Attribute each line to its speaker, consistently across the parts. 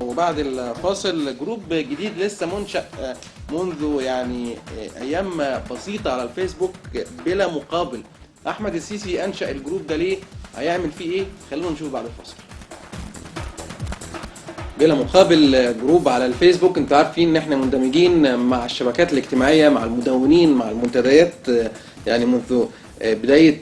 Speaker 1: وبعد الفاصل جروب جديد لسه منشأ منذ يعني أيام بسيطة على الفيسبوك بلا مقابل. أحمد السيسي أنشأ الجروب ده ليه؟ هيعمل فيه إيه؟ خلونا نشوف بعد الفاصل. بلا مقابل جروب على الفيسبوك، انتوا عارفين ان احنا مندمجين مع الشبكات الاجتماعية، مع المدونين، مع المنتديات، يعني منذ بداية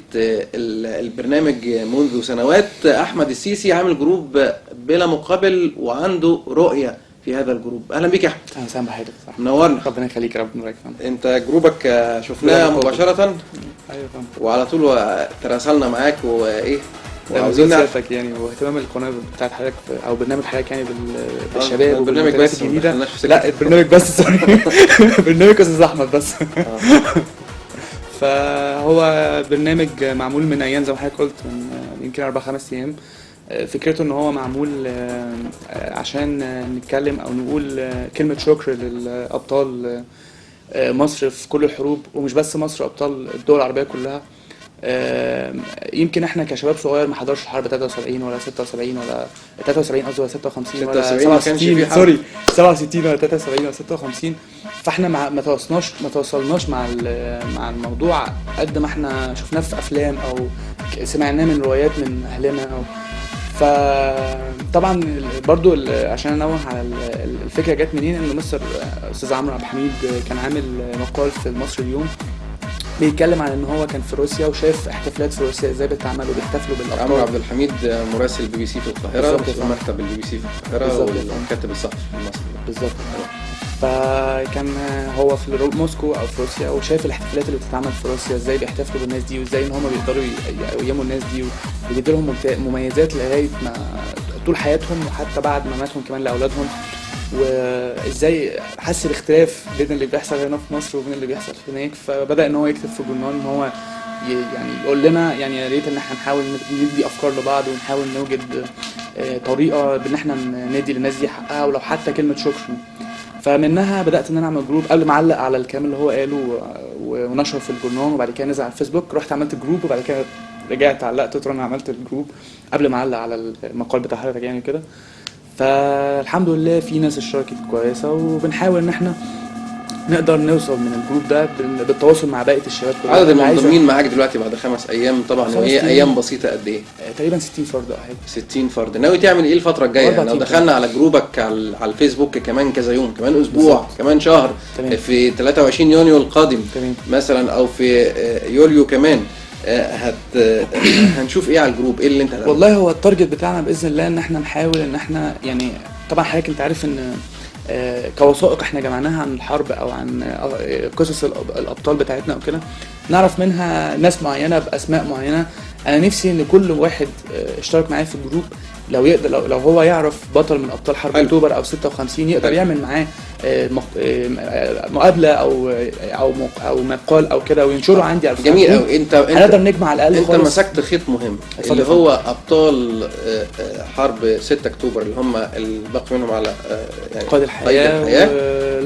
Speaker 1: البرنامج منذ سنوات. احمد السيسي عامل جروب بلا مقابل وعنده رؤية في هذا الجروب. اهلا بيك يا احمد.
Speaker 2: اهلا وسهلا بحضرتك.
Speaker 1: منورنا.
Speaker 2: ربنا يخليك، ربنا يبارك فيك.
Speaker 1: انت جروبك شفناه مباشرة.
Speaker 2: ايوه فاهم.
Speaker 1: وعلى طول تراسلنا معاك وايه
Speaker 2: وعاوزين نعرفك يعني واهتمام القناه بتاعت حضرتك او برنامج حضرتك يعني بالشباب
Speaker 1: والبرنامج بس
Speaker 2: الجديده. لا البرنامج بس برنامج استاذ احمد بس. فهو برنامج معمول من ايام زي ما حضرتك قلت، من يمكن 4-5 ايام. فكرته ان هو معمول عشان نتكلم او نقول كلمه شكر للابطال مصر في كل الحروب، ومش بس مصر، ابطال الدول العربيه كلها. يمكن احنا كشباب صغير ما حضرش حرب 73 ولا 76 ولا 73 قصدي ولا 56 ولا 67 سوري 67 ولا 73 ولا 56. فاحنا ما توصلناش مع الموضوع قد ما احنا شفناه في افلام او سمعناه من روايات من اهلنا فطبعا برضو عشان انوه على الفكره جت منين، ان مستر استاذ عمرو عبد الحميد كان عامل مقال في المصري اليوم بيتكلم عن ان هو كان في روسيا وشاف احتفالات في روسيا ازاي بتعمل وبيحتفلوا بالابطال.
Speaker 1: عمرو عبد الحميد مراسل البي في القاهره، مسؤول مكتب البي في القاهره والكاتب الصحفي المصري.
Speaker 2: بالظبط. فكان هو في موسكو او في روسيا وشايف الاحتفالات اللي بتتعمل في روسيا ازاي بيحتفلوا بالناس دي وازاي ان هم بيقدروا يقيموا الناس دي وبيدوا لهم مميزات لغايه ما طول حياتهم وحتى بعد ما ماتهم كمان لاولادهم، وازاي حس باختلاف بين اللي بيحصل هنا في مصر وبين اللي بيحصل هناك. فبدا ان هو يكتب في جورنال ان هو يعني يقول لنا يعني يا ريت ان احنا نحاول ندي افكار لبعض ونحاول نوجد طريقه بان احنا ندي للناس دي حقها ولو حتى كلمه شكر. فمنها بدات ان انا اعمل جروب قبل ما اعلق على الكلام اللي هو قاله ونشره في الجورنال، وبعد كده نزل على الفيسبوك، رحت عملت جروب وبعد كده رجعت علقت انا عملت الجروب قبل ما اعلق على المقال بتاع حضرتك يعني كده. فالحمد لله في ناس اشتركت كويسه وبنحاول ان احنا نقدر نوصل من الجروب ده بالتواصل مع بقيه الشباب كلها.
Speaker 1: عدد المنضمين معاك دلوقتي بعد 5 ايام طبعا وهي ايام بسيطه قد ايه؟
Speaker 2: تقريبا 60 فرد او حاجه.
Speaker 1: 60 فرد. ناوي تعمل ايه الفتره الجايه؟ يعني لو دخلنا على جروبك على الفيسبوك كمان كذا يوم، كمان اسبوع، بالزبط. كمان شهر، تمام. في 23 يونيو القادم، تمام. مثلا او في يوليو كمان، هنشوف ايه على الجروب؟ ايه اللي انت هتعمله؟
Speaker 2: والله هو التارجت بتاعنا باذن الله ان احنا نحاول ان احنا يعني طبعا حضرتك انت عارف ان كوثائق احنا جمعناها عن الحرب او عن قصص الابطال بتاعتنا او كده، نعرف منها ناس معينه باسماء معينه. انا نفسي ان كل واحد اشترك معايا في الجروب لو يقدر لو هو يعرف بطل من ابطال حرب اكتوبر او 56 يقدر يعمل معاه مقابله او مقال او كده وينشره عندي على
Speaker 1: جميل قوي. انت
Speaker 2: هنقدر نجمع على الاقل
Speaker 1: انت مسكت خيط مهم اللي هو ابطال حرب 6 اكتوبر اللي هم الباقي منهم على
Speaker 2: يعني قائد الحياه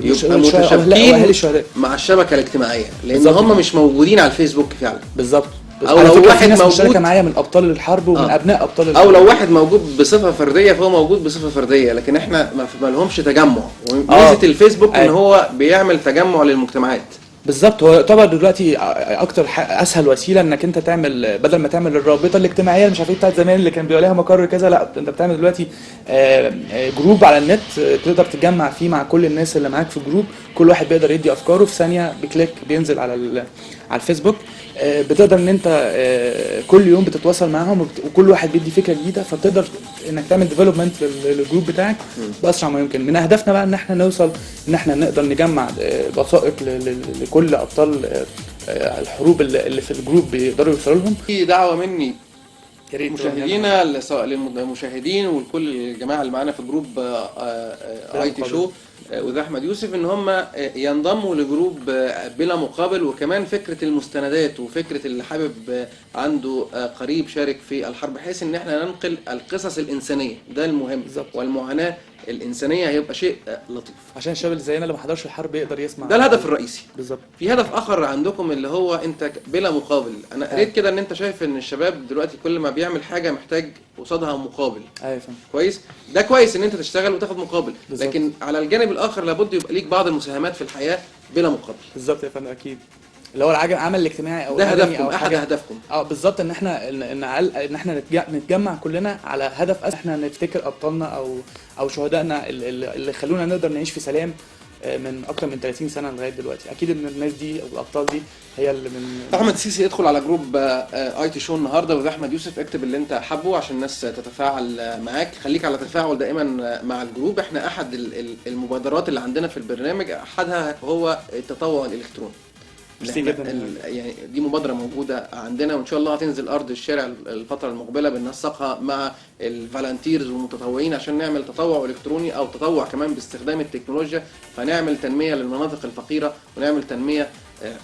Speaker 1: يبقى متشابكين مع الشبكه الاجتماعيه لان هم مش موجودين على الفيسبوك فعلا.
Speaker 2: بالظبط.
Speaker 1: او لو واحد موجود
Speaker 2: معايا من ابطال الحرب ومن ابناء ابطال
Speaker 1: الحرب، او لو واحد موجود بصفه فرديه فهو موجود بصفه فرديه، لكن احنا ما لهمش تجمع. وميزه الفيسبوك ان هو بيعمل تجمع للمجتمعات.
Speaker 2: بالظبط. هو طبعا دلوقتي اكتر اسهل وسيله انك انت تعمل بدل ما تعمل الرابطه الاجتماعيه اللي مش عارف بتاعت زمان اللي كان بيبقى لها مقر كذا، لا انت بتعمل دلوقتي جروب على النت تقدر تجمع فيه مع كل الناس اللي معاك في جروب. كل واحد بيقدر يدي افكاره في ثانيه بكليك بينزل على الفيسبوك. بتقدر ان انت كل يوم بتتواصل معاهم وكل واحد بيدي فكره جديده، فبتقدر انك تعمل ديفلوبمنت للجروب بتاعك باسرع ما يمكن. من اهدافنا بقى ان احنا نوصل ان احنا نقدر نجمع وثائق لكل ابطال الحروب اللي في الجروب بيقدروا يوصلوا لهم.
Speaker 1: في دعوه مني مشاهدينا سواء للمشاهدين ولكل الجماعه اللي معانا في جروب اي تي شو وده احمد يوسف ان هم ينضموا لجروب بلا مقابل. وكمان فكره المستندات وفكره اللي حابب عنده قريب شارك في الحرب، بحيث ان احنا ننقل القصص الانسانيه، ده المهم.
Speaker 2: بالظبط.
Speaker 1: والمعاناه الانسانيه هيبقى شيء لطيف.
Speaker 2: عشان الشباب اللي زينا اللي ما حضرش الحرب يقدر يسمع.
Speaker 1: ده الهدف الرئيسي.
Speaker 2: بالظبط.
Speaker 1: في هدف اخر عندكم اللي هو انت بلا مقابل. انا قريت كده ان انت شايف ان الشباب دلوقتي كل ما بيعمل حاجه محتاج قصادها مقابل.
Speaker 2: ايوه فاهم.
Speaker 1: كويس. ده كويس ان انت تشتغل وتاخد مقابل،
Speaker 2: بالظبط.
Speaker 1: لكن على الجانب الاخر لابد يبقى ليك بعض المساهمات في الحياه بلا مقابل.
Speaker 2: بالظبط يا فندم، اكيد. اللي هو العمل الاجتماعي او
Speaker 1: ده
Speaker 2: المدني
Speaker 1: هدفكم،
Speaker 2: او
Speaker 1: احد
Speaker 2: حاجه.
Speaker 1: اهدافكم.
Speaker 2: بالظبط، ان احنا ان احنا نتجمع كلنا على هدف احنا نفتكر ابطالنا او شهدائنا اللي خلونا نقدر نعيش في سلام من اكتر من 30 سنه لغايه دلوقتي. اكيد ان الناس دي او الابطال دي هي اللي من.
Speaker 1: احمد سيسي، ادخل على جروب اي تي شو النهارده وده احمد يوسف، اكتب اللي انت حابه عشان الناس تتفاعل معاك. خليك على تفاعل دائما مع الجروب. احنا احد المبادرات اللي عندنا في البرنامج احدها هو التطوع الالكتروني.
Speaker 2: ميرسي جدا.
Speaker 1: يعني دي مبادره موجوده عندنا، وان شاء الله هتنزل ارض الشارع الفتره المقبله، بننسقها مع الفالنتيرز والمتطوعين عشان نعمل تطوع الكتروني او تطوع كمان باستخدام التكنولوجيا، فنعمل تنميه للمناطق الفقيره ونعمل تنميه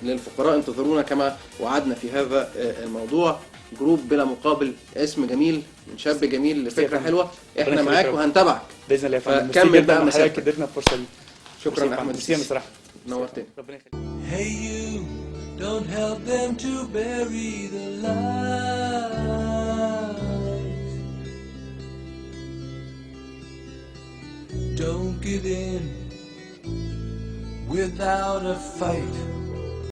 Speaker 1: للفقراء. انتظرونا كما وعدنا في هذا الموضوع. جروب بلا مقابل، اسم جميل من شاب جميل لفكره حلوه. احنا معاك وهنتابعك
Speaker 2: باذن الله يا فندم.
Speaker 1: فكمل بقى مسيرتك.
Speaker 2: اديتنا الفرصه دي.
Speaker 1: شكرا احمد.
Speaker 2: ميرسي بصراحه.
Speaker 1: نورتني.
Speaker 2: ربنا يخليك.
Speaker 3: Hey you, don't help them to bury the lies. Don't give in without a fight.